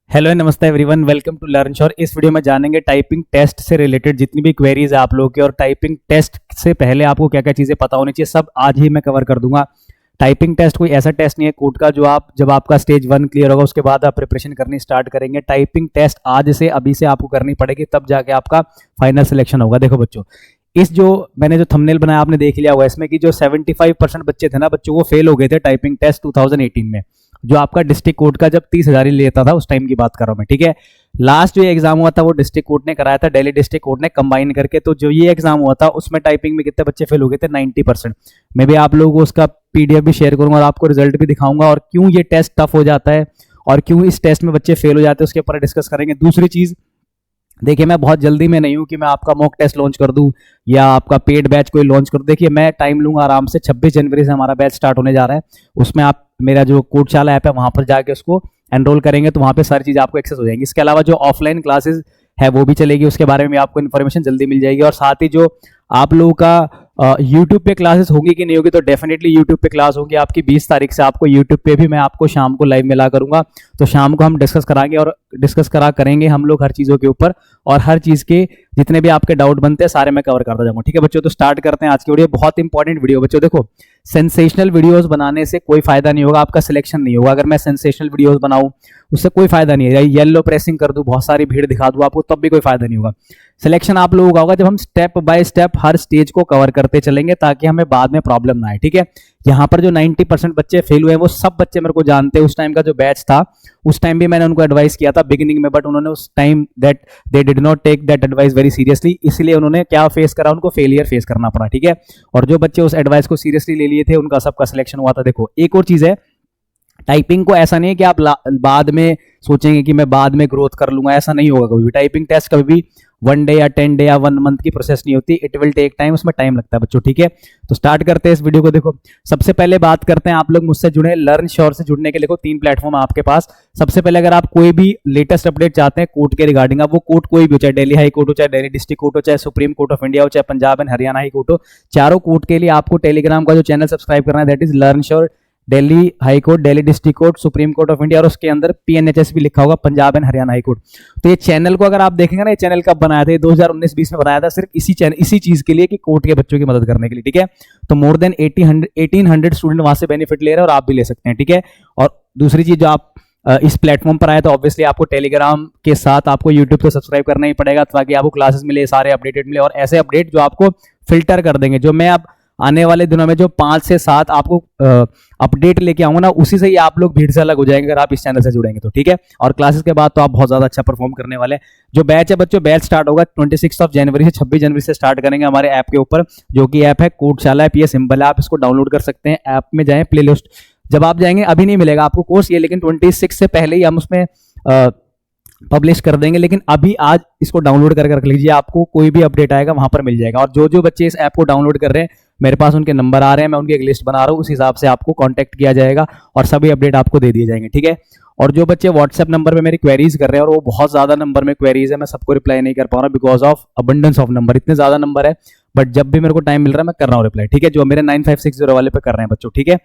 Hello नमस्ते everyone, welcome to learn sure. इस video में जानेंगे टाइपिंग टेस्ट से रिलेटेड जितनी भी क्वेरीज है आप लोगों की, और टाइपिंग टेस्ट से पहले आपको क्या क्या चीज़ें पता होनी चाहिए, सब आज ही मैं कवर कर दूंगा। टाइपिंग टेस्ट कोई ऐसा टेस्ट नहीं है कोड का जो आप जब आपका स्टेज 1 क्लियर होगा उसके बाद आप प्रिपरेशन करनी स्टार्ट करेंगे। टाइपिंग टेस्ट आज से अभी से आपको करनी पड़ेगी, तब जाके आपका फाइनल सिलेक्शन होगा। देखो बच्चों, इस जो मैंने जो थंबनेल बनाया आपने देख लिया होगा, इसमें कि जो 75% बच्चे थे ना बच्चों, वो फेल हो गए थे टाइपिंग टेस्ट 2018 में। जो आपका डिस्ट्रिक्ट कोर्ट का जब 30,000 ही लेता था उस टाइम की बात कर रहा हूं मैं, ठीक है। लास्ट जो एग्जाम हुआ था वो डिस्ट्रिक्ट कोर्ट ने कराया था, दिल्ली डिस्ट्रिक्ट कोर्ट ने कंबाइन करके। तो जो ये एग्जाम हुआ था उसमें टाइपिंग में कितने बच्चे फेल हो गए थे? 90%। मैं भी आप लोगों को उसका पीडीएफ भी शेयर करूंगा और आपको रिजल्ट भी दिखाऊंगा, और क्यों ये टेस्ट टफ हो जाता है और क्यों इस टेस्ट में बच्चे फेल हो जाते हैं उसके ऊपर डिस्कस करेंगे। दूसरी चीज देखिए, मैं बहुत जल्दी में नहीं हूं कि मैं आपका मॉक टेस्ट लॉन्च कर दूं या आपका पेड बैच कोई लॉन्च कर दूं। देखिए, मैं टाइम लूंगा आराम से। 26 जनवरी से हमारा बैच स्टार्ट होने जा रहा है। उसमें आप मेरा जो कोडशाला ऐप है वहां पर जाके उसको एनरोल करेंगे तो वहां पे सारी चीजें आपको एक्सेस हो जाएंगी। इसके अलावा जो ऑफलाइन क्लासेस है वो भी चलेगी, उसके बारे में आपको इन्फॉर्मेशन जल्दी मिल जाएगी। और साथ ही जो आप लोगों का यूट्यूब पे क्लासेस होगी कि नहीं होगी, तो डेफिनेटली यूट्यूब पे क्लास होगी आपकी 20 तारीख से। आपको यूट्यूब पे भी मैं आपको शाम को लाइव मिला करूंगा, तो शाम को हम डिस्कस कराएंगे और डिस्कस करा करेंगे हम लोग हर चीज़ों के ऊपर, और हर चीज़ के जितने भी आपके डाउट बनते हैं सारे मैं कवर करता जाऊंगा। ठीक है बच्चों, तो स्टार्ट करते हैं आज की वीडियो। बहुत इंपॉर्टेंट वीडियो बच्चों। देखो, सेंसेशनल वीडियोस बनाने से कोई फायदा नहीं होगा, आपका सिलेक्शन नहीं होगा। अगर मैं सेंसेशनल वीडियोस बनाऊं उससे कोई फायदा नहीं है। येलो प्रेसिंग कर दूं, बहुत सारी भीड़ दिखा दूं आपको, तब भी कोई फायदा नहीं होगा। सिलेक्शन आप लोगों का होगा जब हम step by step her stage को कवर करते चलेंगे, ताकि हमें बाद में प्रॉब्लम ना आए। ठीक है, यहाँ पर जो 90% बच्चे फेल हुए हैं वो सब बच्चे मेरे को जानते हैं। उस टाइम का जो बैच था उस टाइम भी मैंने उनको एडवाइस किया था बिगिनिंग में, बट उन्होंने उस time that they did not take that advice very seriously, इसलिए उन्होंने क्या फेस करा, उनको फेलियर फेस करना पड़ा। ठीक है, और जो बच्चे उस एडवाइस को सीरियसली ले लिए थे उनका सबका सिलेक्शन हुआ था। देखो, एक और चीज है, टाइपिंग को ऐसा नहीं है कि आप बाद में सोचेंगे कि मैं बाद में ग्रोथ कर लूंगा, ऐसा नहीं होगा कभी भी। टाइपिंग टेस्ट कभी भी 1 डे या 10 डे या 1 मंथ की प्रोसेस नहीं होती। इट विल टेक टाइम, उसमें टाइम लगता है बच्चों। ठीक है, तो स्टार्ट करते हैं इस वीडियो को। देखो, सबसे पहले बात करते हैं, आप लोग मुझसे जुड़े लर्न श्योर से जुड़ने के लिए 3 प्लेटफॉर्म है आपके पास। सबसे पहले अगर आप कोई भी लेटेस्ट अपडेट चाहते हैं कोर्ट के रिगार्डिंग, आप वो कोर्ट कोई भी हो, चाहे दिल्ली हाई कोर्ट हो, चाहे दिल्ली डिस्ट्रिक्ट कोर्ट हो, चाहे सुप्रीम कोर्ट ऑफ इंडिया हो, चाहे Punjab and Haryana high court हो, चारों कोर्ट के लिए आपको टेलीग्राम का जो चैनल सब्सक्राइब करना है, that is learn sure Delhi high court, Delhi district court, supreme court of India, और उसके अंदर पीएनएचएस भी लिखा होगा, Punjab and Haryana high court. तो ये चैनल को अगर आप देखेंगे ना, ये चैनल कब बनाया था? 2019-20 में बनाया था, सिर्फ इसी चीज के लिए कि कोर्ट के बच्चों की मदद करने के लिए। ठीक है, तो मोर देन 1800 स्टूडेंट वहां से बेनिफिट ले रहे हैं और आप भी ले सकते हैं। ठीक है, और दूसरी चीज, जो आप इस प्लेटफॉर्म पर आए तो ऑब्वियसली आपको टेलीग्राम के साथ आपको यूट्यूब से सब्सक्राइब करना ही पड़ेगा, ताकि आपको क्लासेस मिले, सारे अपडेटेड मिले, और ऐसे अपडेट जो आपको फिल्टर कर देंगे। जो मैं अब आने वाले दिनों में जो 5 से 7 आपको अपडेट लेके आऊंगा ना, उसी से ही आप लोग भीड़ से अलग हो जाएंगे अगर आप इस चैनल से जुड़ेंगे तो। ठीक है, और क्लासेस के बाद तो आप बहुत ज्यादा अच्छा परफॉर्म करने वाले हैं। जो बैच है बच्चों, बैच स्टार्ट होगा 26 जनवरी से 26 जनवरी से स्टार्ट करेंगे हमारे ऐप के ऊपर, जो कि ऐप है कोडशाला ऐप। ये सिंपल है, आप इसको डाउनलोड कर सकते हैं। ऐप में जाएं, प्ले लिस्ट जब आप जाएंगे, अभी नहीं मिलेगा आपको कोर्स ये, लेकिन 26 से पहले ही हम उसमें पब्लिश कर देंगे। लेकिन अभी आज इसको डाउनलोड करके रख लीजिए, आपको कोई भी अपडेट आएगा वहां पर मिल जाएगा। और जो जो बच्चे इस ऐप को डाउनलोड कर रहे हैं, मेरे पास उनके नंबर आ रहे हैं, मैं उनकी एक लिस्ट बना रहा हूँ, उस हिसाब से आपको कांटेक्ट किया जाएगा और सभी अपडेट आपको दे दिए जाएंगे। ठीक है, और जो बच्चे व्हाट्सएप नंबर पे मेरी क्वेरीज कर रहे हैं, और वो बहुत ज्यादा नंबर में क्वेरीज है, मैं सबको रिप्लाई नहीं कर पा रहा हूँ because of abundance of number. इतने ज्यादा नंबर है, बट जब भी मेरे को टाइम मिल रहा है मैं कर रहा हूँ रिप्लाई। ठीक है, जो मेरे 9560 वाले पे कर रहे हैं बच्चों। ठीक है,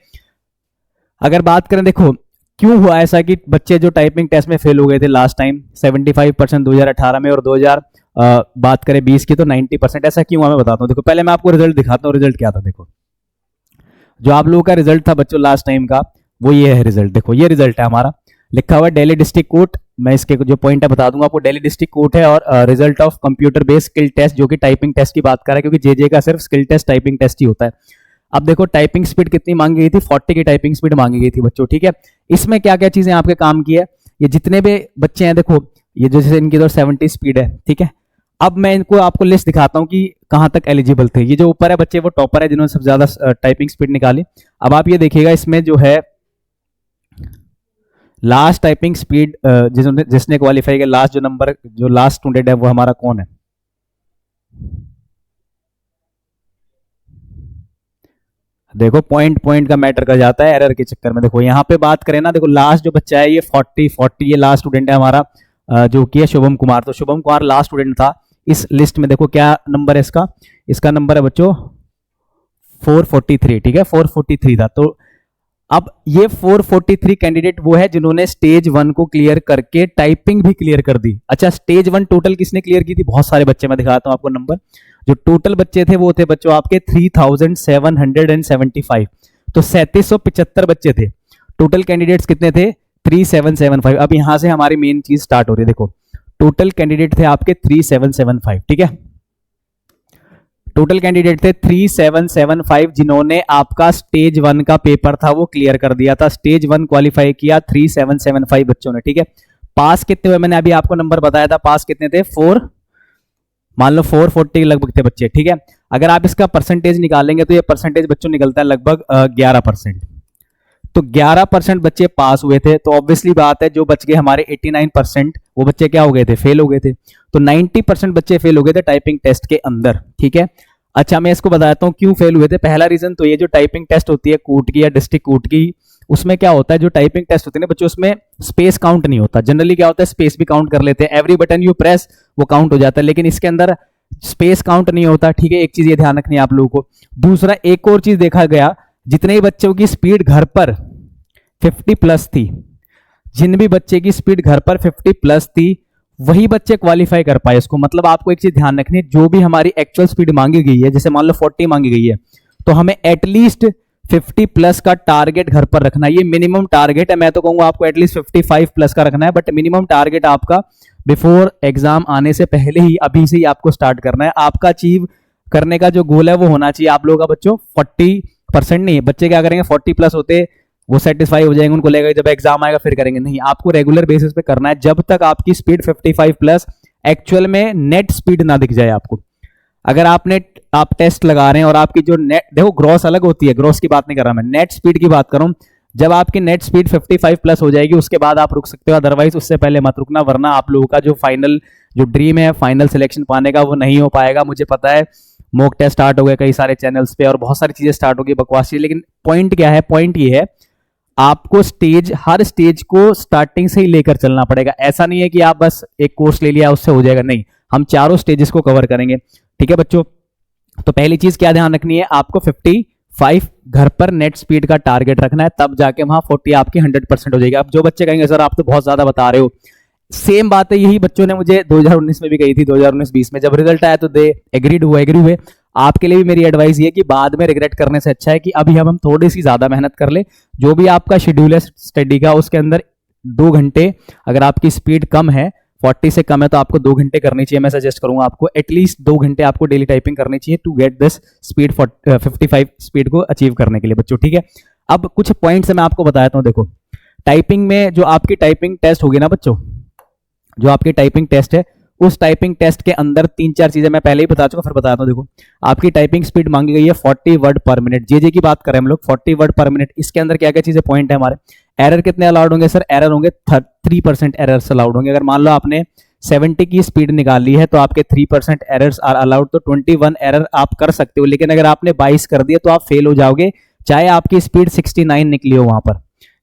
अगर बात करें, देखो क्यों हुआ ऐसा कि बच्चे जो टाइपिंग टेस्ट में फेल हो गए थे लास्ट टाइम 75% 2018 में, और 2000 बात करें 20 की तो 90%। ऐसा क्यों हुआ मैं बताता हूँ। देखो, पहले मैं आपको रिजल्ट दिखाता हूँ। रिजल्ट क्या था? देखो, जो आप लोगों का रिजल्ट था बच्चों लास्ट टाइम का, वो ये है रिजल्ट। देखो, ये रिजल्ट है हमारा, लिखा हुआ है दिल्ली डिस्ट्रिक्ट कोर्ट। मैं इसके जो पॉइंट है बता दूंगा आपको। दिल्ली डिस्ट्रिक्ट कोर्ट है, और result of computer based skill test, जो कि टाइपिंग टेस्ट की बात कर रहा है, क्योंकि जेजे का सिर्फ स्किल टेस्ट टाइपिंग टेस्ट ही होता है। अब देखो, टाइपिंग स्पीड कितनी मांगी गई थी? 40 की टाइपिंग स्पीड मांगी गई थी बच्चों। ठीक है, इसमें क्या क्या चीजें आपके काम की है, ये जितने भी बच्चे हैं, देखो ये जैसे इनकी तो 70 स्पीड है। ठीक है, अब मैं इनको आपको लिस्ट दिखाता हूँ कि कहां तक एलिजिबल थे। ये जो ऊपर है बच्चे, वो टॉपर है जिन्होंने सबसे ज्यादा टाइपिंग स्पीड निकाली। अब आप ये देखिएगा, इसमें जो है लास्ट टाइपिंग स्पीड जिसने क्वालिफाई किया, लास्ट जो नंबर, जो लास्ट स्टूडेंट है वो हमारा कौन है? देखो, पॉइंट का मैटर कर जाता है एरर के चक्कर में। देखो यहाँ पे बात करें ना, देखो लास्ट जो बच्चा है ये 40 ये लास्ट स्टूडेंट है हमारा, जो कि है शुभम कुमार। तो शुभम कुमार लास्ट स्टूडेंट था इस लिस्ट में। देखो क्या नंबर है इसका? इसका नंबर है बच्चों 443। ठीक है, 443 था। तो अब ये 443 कैंडिडेट वो है जिन्होंने स्टेज 1 को क्लियर करके टाइपिंग भी क्लियर कर दी। अच्छा, स्टेज 1 टोटल किसने क्लियर की थी? बहुत सारे बच्चे, मैं दिखाता हूं आपको नंबर। जो टोटल बच्चे थे वो थे बच्चों आपके 3775। तो 3775 बच्चे थे। टोटल कैंडिडेट्स कितने थे? 3775। अब यहां से हमारी मेन चीज स्टार्ट हो रही है। देखो, टोटल कैंडिडेट थे आपके 3775, ठीक है। टोटल कैंडिडेट थे 3775 जिन्होंने आपका स्टेज 1 का पेपर था वो क्लियर कर दिया था। स्टेज 1 क्वालिफाई किया 3775 बच्चों ने, ठीक है। पास कितने हुए? मैंने अभी आपको नंबर बताया था, पास कितने थे? 4, मान लो 440 लगभग थे बच्चे, ठीक है। अगर आप इसका परसेंटेज निकालेंगे तो ये परसेंटेज बच्चों निकलता है लगभग 11%। तो 11% बच्चे पास हुए थे। तो ऑब्वियसली बात है जो बच गए हमारे 89% वो बच्चे क्या हो गए थे? फेल हो गए थे। तो 90% बच्चे फेल हो गए थे टाइपिंग टेस्ट के अंदर, ठीक है। अच्छा, मैं इसको बताता हूं क्यों फेल हुए थे। पहला रीजन तो ये, जो टाइपिंग टेस्ट होती है कूट की या डिस्ट्रिक्ट कूट की, उसमें क्या होता है, जो टाइपिंग टेस्ट होती है ना बच्चों, उसमें स्पेस काउंट नहीं होता। जनरली क्या होता है, स्पेस भी काउंट कर लेते हैं, एवरी बटन यू प्रेस वो काउंट हो जाता है, लेकिन इसके अंदर स्पेस काउंट नहीं होता, ठीक है। एक चीज ये ध्यान रखनी है आप लोगों को। दूसरा, एक और चीज देखा गया, जितने ही बच्चों की स्पीड घर पर 50 प्लस थी, जिन भी बच्चे की स्पीड घर पर 50 प्लस थी, वही बच्चे क्वालिफाई कर पाए इसको। मतलब आपको एक चीज ध्यान रखनी है, जो भी हमारी एक्चुअल स्पीड मांगी गई है, जैसे मान लो 40 मांगी गई है, तो हमें एटलीस्ट 50 प्लस का टारगेट घर पर रखना है। ये मिनिमम टारगेट है। मैं तो कहूंगा आपको एटलीस्ट 55 प्लस का रखना है, बट मिनिमम टारगेट आपका बिफोर एग्जाम आने से पहले ही, अभी से ही आपको स्टार्ट करना है। आपका अचीव करने का जो गोल है वो होना चाहिए आप लोगों का बच्चों 40% नहीं है। बच्चे क्या करेंगे, 40 प्लस होते वो सेटिस्फाई हो जाएंगे, उनको लगेगा जब एग्जाम आएगा फिर करेंगे। नहीं, आपको रेगुलर बेसिस पे करना है जब तक आपकी स्पीड 55 प्लस एक्चुअल में नेट स्पीड ना दिख जाए आपको। अगर आप टेस्ट लगा रहे हैं और आपकी जो नेट, देखो ग्रॉस अलग होती है, ग्रॉस की बात नहीं कर रहा मैं, नेट स्पीड की बात कर रहा हूं। जब आपकी नेट स्पीड 55 प्लस हो जाएगी उसके बाद आप रुक सकते हो, अदरवाइज उससे पहले मत रुकना, वरना आप लोगों का जो फाइनल जो ड्रीम है फाइनल सिलेक्शन पाने का वो नहीं हो पाएगा। मुझे पता है मॉक टेस्ट स्टार्ट हो गए कई सारे चैनल्स पे और बहुत सारी चीजें स्टार्ट हो गई बकवास चीजें, लेकिन पॉइंट क्या है? पॉइंट ये है, आपको हर स्टेज को स्टार्टिंग से ही लेकर चलना पड़ेगा। ऐसा नहीं है कि आप बस एक कोर्स ले लिया उससे हो जाएगा, नहीं, हम चारों स्टेजेस को कवर करेंगे, ठीक है बच्चों। तो पहली चीज क्या ध्यान रखनी है, आपको 55 घर पर नेट स्पीड का टारगेट रखना है, तब जाके वहां 40 आपकी 100% हो जाएगी। अब जो बच्चे कहेंगे सर आप तो बहुत ज्यादा बता रहे हो, सेम बात है, यही बच्चों ने मुझे 2019 में भी कही थी, 2019-20 में जब रिजल्ट आया तो दे एग्री हुए। आपके लिए भी मेरी एडवाइस ये कि बाद में रिग्रेट करने से अच्छा है कि अभी हम थोड़ी सी ज्यादा मेहनत कर ले। जो भी आपका शेड्यूल है स्टडी का उसके अंदर 2 घंटे, अगर आपकी स्पीड कम है 40 से कम है तो आपको 2 घंटे करनी चाहिए। मैं सजेस्ट करूंगा आपको एटलीस्ट 2 घंटे आपको डेली टाइपिंग करनी चाहिए to get this speed 55 speed को अचीव करने के लिए बच्चों, ठीक है। अब कुछ पॉइंट्स मैं आपको बताता हूं। देखो, टाइपिंग में जो आपकी टाइपिंग टेस्ट होगी ना बच्चों, जो आपकी टाइपिंग टेस्ट है, उस टाइपिंग टेस्ट के अंदर 3-4 चीजें मैं पहले ही बता चुका, फिर बताता हूं। देखो, आपकी टाइपिंग स्पीड मांगी गई है 40 वर्ड पर मिनट, जे की बात करें हम लोग 40 वर्ड पर मिनट। इसके अंदर क्या क्या चीजें पॉइंट है हमारे? एरर कितने अलाउड होंगे सर? एरर होंगे 3% एरर्स अलाउड होंगे। अगर मान लो आपने 70 की स्पीड निकाली है तो आपके 3% एरर्स आर अलाउड, तो 21 एरर आप कर सकते हो। लेकिन अगर आपने 22 कर दिया तो आप फेल हो जाओगे, चाहे आपकी स्पीड 69 निकली हो वहां पर।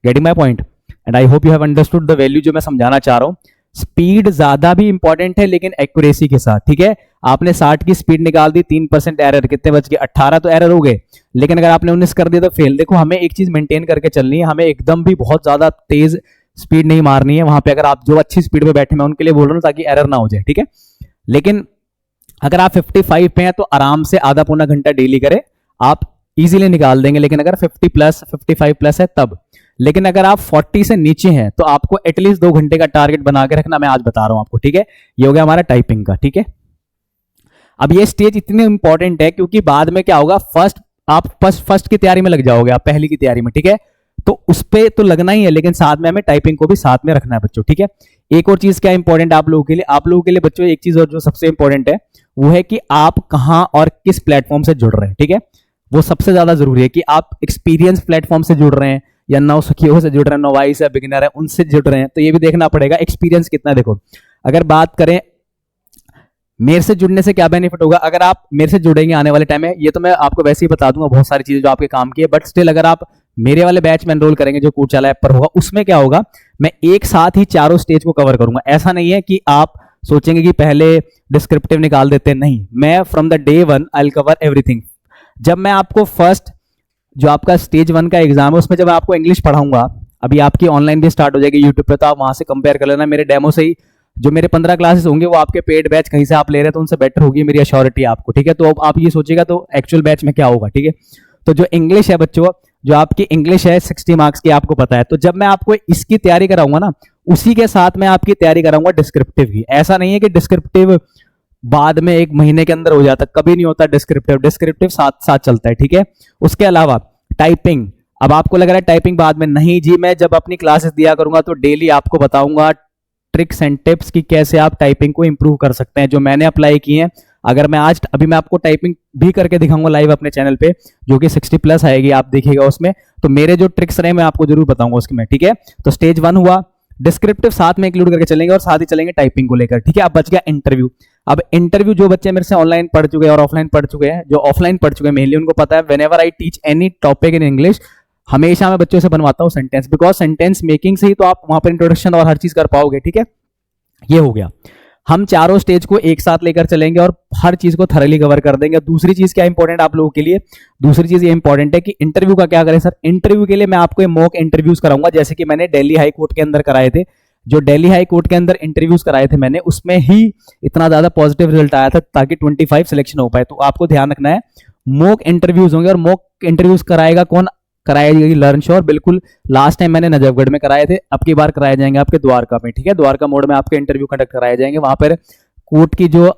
Getting my point? And I hope you have understood the value जो मैं समझाना चाह रहा हूं। स्पीड ज्यादा भी इंपॉर्टेंट है लेकिन एक्यूरेसी के साथ, ठीक है। आपने 60 की स्पीड निकाल दी, 3% एरर, कितने बच गए? 18 तो एरर हो गए। लेकिन अगर आपने 19 कर दिया तो फेल। देखो, हमें एक चीज मेंटेन करके चलनी है, हमें एकदम भी बहुत ज्यादा तेज स्पीड नहीं मारनी है वहां पे। अगर आप जो अच्छी स्पीड पे बैठे, मैं उनके लिए बोल रहा हूं ताकि एरर ना हो जाए, ठीक है। लेकिन अगर आप 55 पे हैं तो आराम से आधा पौना घंटा डेली करें, आप इजीली निकाल देंगे। लेकिन अगर 50 प्लस 55 प्लस है तब। लेकिन अगर आप 40 से नीचे हैं तो आपको एटलीस्ट 2 घंटे का टारगेट बना के रखना, मैं आज बता रहा हूं आपको, ठीक है। ये हो गया हमारा टाइपिंग का, ठीक है। अब ये स्टेज इतनी इंपॉर्टेंट है क्योंकि बाद में क्या होगा, आप फर्स्ट की तैयारी में लग जाओगे, आप पहली की तैयारी में, ठीक है। तो उस पे तो लगना ही है, लेकिन साथ में हमें टाइपिंग को भी साथ में रखना है बच्चों, ठीक है। एक और चीज क्या इंपॉर्टेंट आप लोगों के लिए बच्चों, एक चीज और जो सबसे इंपॉर्टेंट है वो है कि आप कहां और किस प्लेटफॉर्म से जुड़ रहे हैं, ठीक है। वो सबसे ज्यादा जरूरी है कि आप एक्सपीरियंस प्लेटफॉर्म से जुड़ रहे हैं या नौसिखियों से जुड़ रहे हैं, नोवाइस है, बिगिनर है, उनसे जुड़ रहे हैं, तो ये भी देखना पड़ेगा एक्सपीरियंस कितना। देखो, अगर बात करें मेरे से जुड़ने से क्या बेनिफिट होगा, अगर आप मेरे से जुड़ेंगे आने वाले टाइम में, ये तो मैं आपको वैसे ही बता दूंगा बहुत सारी चीजें जो आपके काम की है, बट स्टिल अगर आप मेरे वाले बैच में एनरोल करेंगे जो कूटचाला ऐप पर होगा, उसमें क्या होगा, मैं एक साथ ही चारों स्टेज को कवर करूंगा। ऐसा नहीं है कि आप सोचेंगे कि पहले डिस्क्रिप्टिव निकाल देते हैं, नहीं, मैं from the day 1 I will cover everything. जब मैं आपको फर्स्ट जो आपका स्टेज 1 का एग्जाम है उसमें जब मैं आपको इंग्लिश पढ़ाऊंगा, अभी आपकी ऑनलाइन भी स्टार्ट हो जाएगी यूट्यूब पे, तो आप वहां से कंपेयर कर लेना मेरे डेमो से ही। जो मेरे 15 क्लासेस होंगे वो आपके पेड बैच कहीं से आप ले रहे हैं तो उनसे बेटर होगी, मेरी अश्योरिटी आपको, ठीक है। तो अब आप ये सोचिएगा तो एक्चुअल बैच में क्या होगा, ठीक है। तो जो इंग्लिश है बच्चों, जो आपकी इंग्लिश है 60 मार्क्स की, आपको पता है। तो जब मैं आपको इसकी तैयारी कराऊंगा ना, उसी के साथ मैं आपकी तैयारी कराऊंगा डिस्क्रिप्टिव की। ऐसा नहीं है कि डिस्क्रिप्टिव बाद में 1 महीने के अंदर हो जाता, कभी नहीं होता डिस्क्रिप्टिव, डिस्क्रिप्टिव साथ साथ चलता है, ठीक है। उसके अलावा टाइपिंग, अब आपको लग रहा है टाइपिंग बाद में, नहीं जी, मैं जब अपनी क्लासेस दिया करूंगा तो डेली आपको बताऊंगा ट्रिक्स एंड टिप्स की कैसे आप टाइपिंग को इंप्रूव कर सकते हैं, जो मैंने अप्लाई की है। अगर मैं आज अभी मैं आपको टाइपिंग भी करके दिखाऊंगा लाइव अपने चैनल पे, जो कि 60+ आएगी, आप देखिएगा उसमें, तो मेरे जो ट्रिक्स रहे मैं आपको जरूर बताऊंगा उसमें, ठीक है। तो स्टेज 1 हुआ, डिस्क्रिप्टिव साथ में इंक्लूड करके चलेंगे और साथ ही चलेंगे टाइपिंग को लेकर, ठीक है। अब बच गया इंटरव्यू। अब इंटरव्यू जो बच्चे मेरे से ऑनलाइन पढ़ चुके हैं और ऑफलाइन पढ़ चुके हैं, जो ऑफलाइन पढ़ चुके हैं मेनली उनको पता है, whenever I teach any topic in English, हमेशा मैं बच्चों से बनवाता हूँ सेंटेंस, बिकॉज सेंटेंस मेकिंग से ही तो आप वहां पर इंट्रोडक्शन और हर चीज कर पाओगे, ठीक है। ये हो गया, हम चारों स्टेज को एक साथ लेकर चलेंगे और हर चीज को थरली कवर कर देंगे। दूसरी चीज क्या इंपॉर्टेंट आप लोगों के लिए, दूसरी चीज ये इंपॉर्टेंट है कि इंटरव्यू का क्या करें सर। इंटरव्यू के लिए मैं आपको मॉक इंटरव्यूज कराऊंगा, जैसे कि मैंने दिल्ली हाई कोर्ट के अंदर कराए थे। जो दिल्ली हाई कोर्ट के अंदर इंटरव्यूज कराए थे मैंने, उसमें ही इतना ज्यादा पॉजिटिव रिजल्ट आया था ताकि 25 सिलेक्शन हो पाए। तो आपको ध्यान रखना है, मॉक इंटरव्यूज होंगे, और मॉक इंटरव्यूज कराएगा कौन, कराएगी लर्नश्योर। बिल्कुल लास्ट टाइम मैंने नजफगढ़ में कराए थे, अब की बार कराए जाएंगे आपके द्वारका में, ठीक है। द्वारका मोड में आपके इंटरव्यू कंडक्ट कराए जाएंगे, वहां पर कोर्ट की जो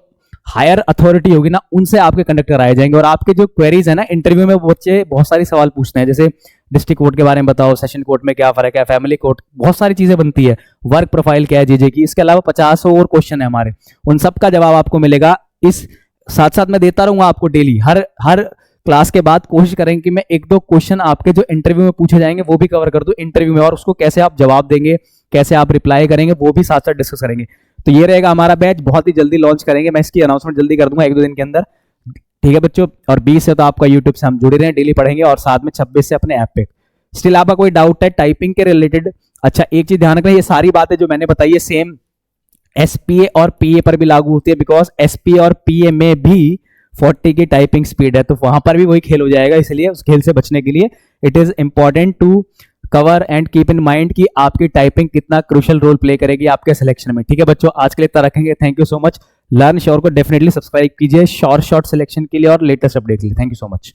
हायर अथॉरिटी होगी ना, उनसे आपके कंडक्ट कराए जाएंगे। और आपके जो क्वेरीज है ना इंटरव्यू में, वो बच्चे बहुत सारी सवाल पूछते हैं, जैसे डिस्ट्रिक्ट कोर्ट के बारे में बताओ, सेशन कोर्ट में क्या फर्क है, फैमिली कोर्ट, बहुत सारी चीजें बनती है, वर्क प्रोफाइल क्या है जीजे की। इसके अलावा 50 और क्वेश्चन है हमारे, उन सब का जवाब आपको मिलेगा। इस साथ साथ मैं देता रहूंगा आपको डेली, हर क्लास के बाद कोशिश करेंगे कि मैं 1-2 क्वेश्चन आपके जो इंटरव्यू में पूछे जाएंगे वो भी कवर कर दूं इंटरव्यू में, और उसको कैसे आप जवाब देंगे, कैसे आप रिप्लाई करेंगे, वो भी साथ साथ डिस्कस करेंगे। तो ये रहेगा हमारा बैच, बहुत ही जल्दी लॉन्च करेंगे, मैं इसकी अनाउंसमेंट जल्दी कर दूंगा 1-2 दिन के अंदर, ठीक है बच्चों। और 20 से तो आपका यूट्यूब से हम जुड़े रहे, डेली पढ़ेंगे, और साथ में 26 से अपने ऐप पे। स्टिल आपका कोई डाउट है टाइपिंग के रिलेटेड? अच्छा, एक चीज ध्यान रखना, ये सारी बातें जो मैंने बताई है सेम एसपीए और पीए पर भी लागू होती है, बिकॉज एसपीए और पीए में भी 40 की टाइपिंग स्पीड है, तो वहां पर भी वही खेल हो जाएगा। इसलिए उस खेल से बचने के लिए it is important to cover and keep in mind कि आपकी टाइपिंग कितना क्रूशियल रोल प्ले करेगी आपके सिलेक्शन में, ठीक है बच्चों। आज के लिए इतना रखेंगे, thank you so much. Learn sure को डेफिनेटली सब्सक्राइब कीजिए शॉर्ट सिलेक्शन के लिए और लेटेस्ट अपडेट के लिए। Thank you so much.